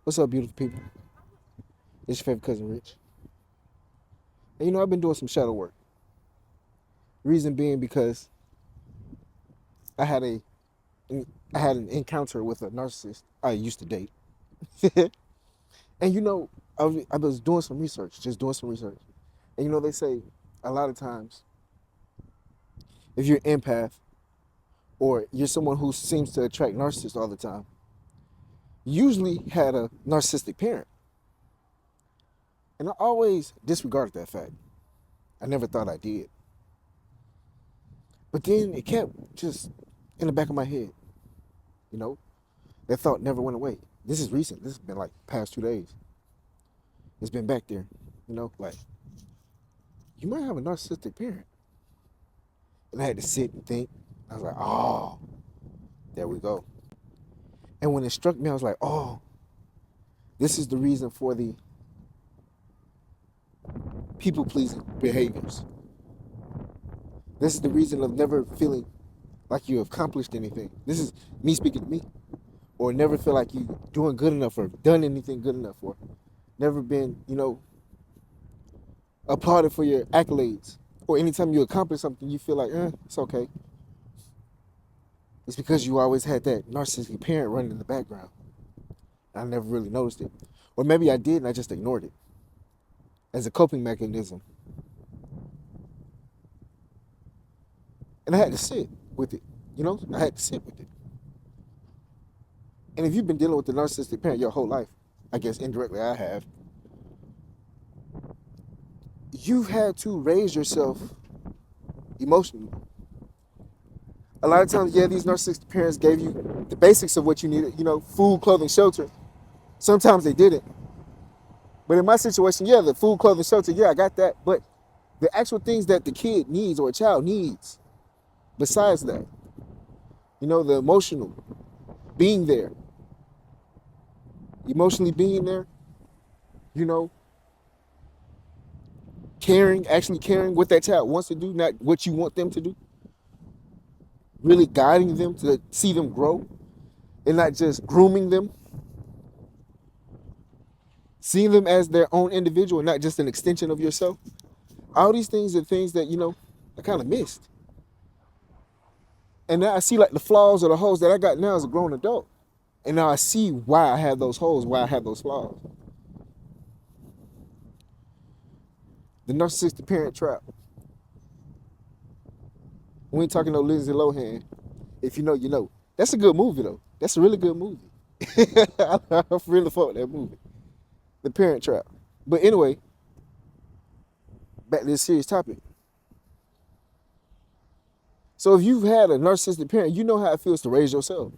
What's up, beautiful people? It's your favorite cousin, Rich. And I've been doing some shadow work. Reason being because I had a I had an encounter with a narcissist I used to date. And I was doing some research, just doing some research. And they say a lot of times if you're an empath or you're someone who seems to attract narcissists all the time, you usually had a narcissistic parent. And I always disregarded that fact. I never thought I did. But then it kept just in the back of my head. That thought never went away. This is recent. This has been like past 2 days. It's been back there. Like, you might have a narcissistic parent. And I had to sit and think. I was like, oh, there we go. And when it struck me, I was like, oh, this is the reason for the people-pleasing behaviors. This is the reason of never feeling like you accomplished anything. This is me speaking to me. Or never feel like you doing good enough or done anything good enough, or never been, applauded for your accolades. Or anytime you accomplish something, you feel like, it's okay. It's because you always had that narcissistic parent running in the background. I never really noticed it. Or maybe I did and I just ignored it as a coping mechanism. And I had to sit with it. I had to sit with it. And if you've been dealing with the narcissistic parent your whole life, I guess indirectly I have, you've had to raise yourself emotionally. A lot of times, these narcissistic parents gave you the basics of what you needed, food, clothing, shelter. Sometimes they didn't. But in my situation, the food, clothing, shelter, I got that. But the actual things that the kid needs or a child needs, besides that, the emotional, being there, emotionally being there, actually caring what that child wants to do, not what you want them to do. Really guiding them to see them grow and not just grooming them. Seeing them as their own individual, not just an extension of yourself. All these things are things that, I kind of missed. And now I see like the flaws or the holes that I got now as a grown adult. And now I see why I have those holes, why I have those flaws. The narcissistic parent trap. We ain't talking no Lindsay Lohan. If you know, you know. That's a good movie, though. That's a really good movie. I really fuck with that movie. The Parent Trap. But anyway, back to this serious topic. So if you've had a narcissistic parent, you know how it feels to raise yourself.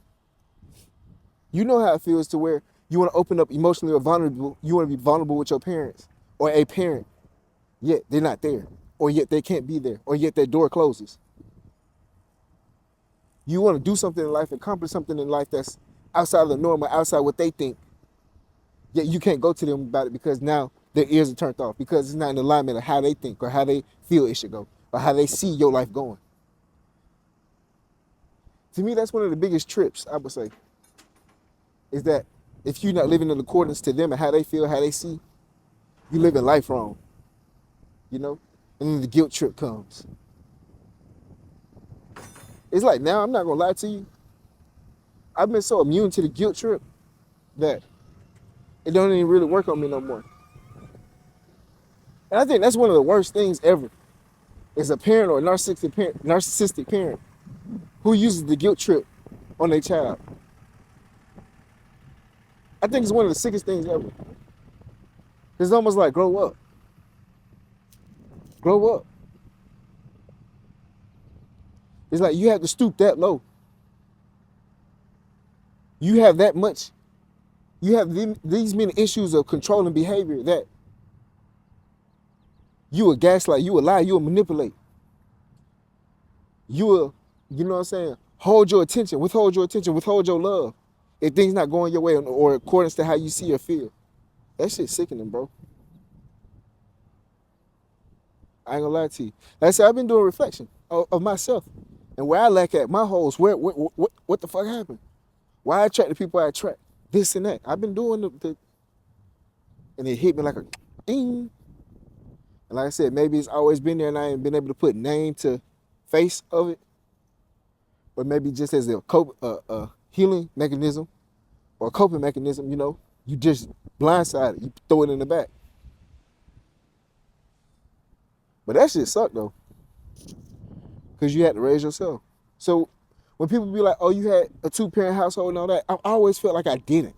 You know how it feels to where you want to open up emotionally or vulnerable. You want to be vulnerable with your parents or a parent, yet they're not there, or yet they can't be there, or yet that door closes. You want to do something in life, accomplish something in life that's outside of the norm or outside what they think, yet you can't go to them about it because now their ears are turned off because it's not in alignment of how they think or how they feel it should go or how they see your life going. To me, that's one of the biggest trips, I would say, is that if you're not living in accordance to them and how they feel, how they see, you live in life wrong, and then the guilt trip comes. It's like now, I'm not going to lie to you, I've been so immune to the guilt trip that it don't even really work on me no more. And I think that's one of the worst things ever, is a parent or a narcissistic parent who uses the guilt trip on their child. I think it's one of the sickest things ever. It's almost like grow up. Grow up. It's like you have to stoop that low. You have that much. You have these many issues of controlling behavior that you will gaslight, you will lie, you will manipulate. You will, hold your attention, withhold your love if things not going your way or according to how you see or feel. That shit's sickening, bro. I ain't gonna lie to you. Like I said, I've been doing reflection of myself and where I lack at, my holes. What the fuck happened? Why I attract the people I attract? this and that. I've been doing and it hit me like a ding. And like I said, maybe it's always been there and I ain't been able to put name to face of it. Or maybe just as a healing mechanism or a coping mechanism, you just blindside it. You throw it in the back. But that shit sucked though. Because you had to raise yourself. So when people be like, oh, you had a 2-parent household and all that, I always felt like I didn't.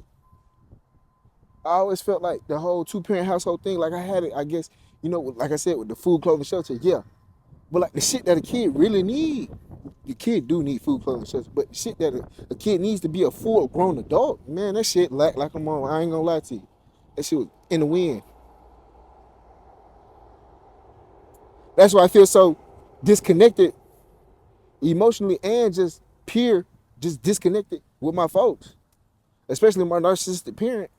I always felt like the whole 2-parent household thing, like I had it, I guess, like I said, with the food, clothing, shelter, yeah. But like the shit that a kid really need, the kid do need food, clothing, shelter, but the shit that a kid needs to be a full grown adult, man, that shit lack like I'm on, I ain't gonna lie to you. That shit was in the wind. That's why I feel so disconnected emotionally and just disconnected with my folks, especially my narcissistic parent.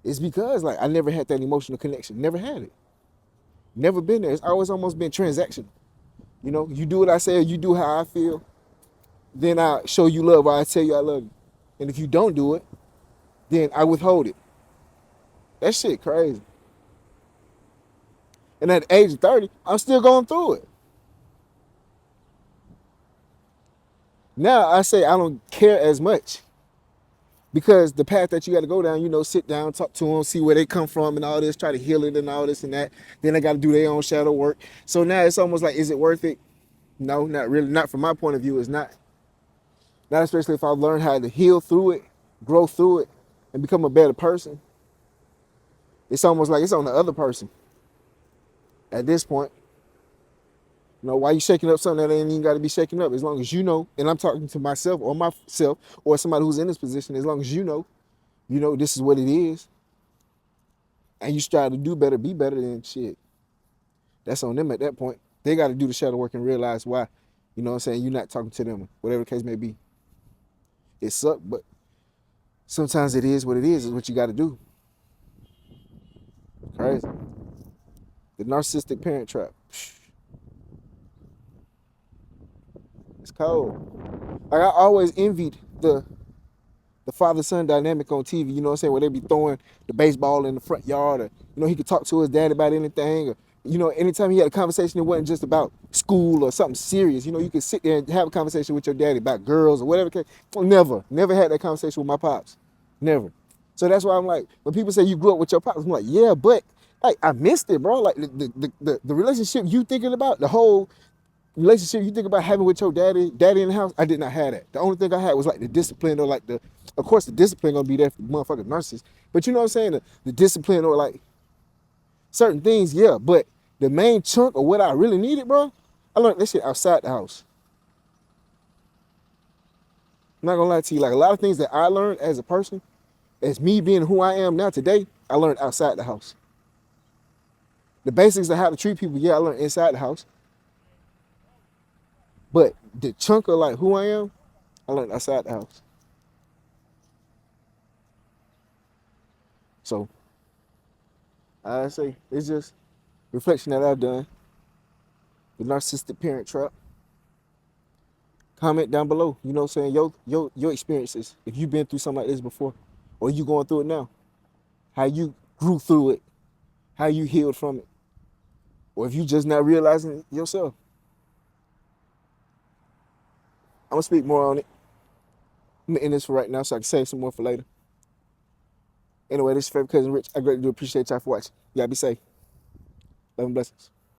It's because like I never had that emotional connection. Never had it. Never been there. It's always almost been transactional. You do what I say, or you do how I feel, then I show you love, or I tell you I love you. And if you don't do it, then I withhold it. That shit crazy. And at the age of 30, I'm still going through it. Now I say I don't care as much. Because the path that you got to go down, sit down, talk to them, see where they come from and all this, try to heal it and all this and that. Then they got to do their own shadow work. So now it's almost like, is it worth it? No, not really. Not from my point of view, it's not. Not especially if I learn how to heal through it, grow through it, and become a better person. It's almost like it's on the other person at this point. Why you shaking up something that ain't even got to be shaking up? As long as you know, and I'm talking to myself or somebody who's in this position, as long as you know this is what it is, and you strive to do better, be better, than shit. That's on them at that point. They got to do the shadow work and realize why, what I'm saying, you're not talking to them, whatever the case may be. It sucks, but sometimes it is what it is what you got to do. Crazy. The narcissistic parent trap. It's cold. Like I always envied the father-son dynamic on TV, you know what I'm saying, where they be throwing the baseball in the front yard, or, he could talk to his dad about anything, or, anytime he had a conversation, it wasn't just about school or something serious. You could sit there and have a conversation with your daddy about girls or whatever. Never had that conversation with my pops. Never. So that's why I'm like, when people say you grew up with your pops, I'm like, yeah, but like I missed it, bro. Like the relationship you thinking about, the whole relationship you think about having with your daddy in the house, I did not have that. The only thing I had was like the discipline, or like of course the discipline gonna be there for the motherfucking narcissist, but you know what I'm saying, the discipline or like certain things, yeah, but the main chunk of what I really needed, bro, I learned that shit outside the house. I'm not gonna lie to you, like a lot of things that I learned as a person, as me being who I am now today, I learned outside the house. The basics of how to treat people, yeah, I learned inside the house. But the chunk of like who I am, I learned outside the house. So I say it's just reflection that I've done. The narcissistic parent trap. Comment down below. You know what I'm saying? Your experiences. If you've been through something like this before, or you going through it now. How you grew through it. How you healed from it. Or if you just not realizing it yourself. I'm gonna speak more on it. I'm gonna end this for right now so I can save some more for later. Anyway, this is your favorite cousin Rich. I greatly do appreciate y'all for watching. Y'all be safe. Love and blessings.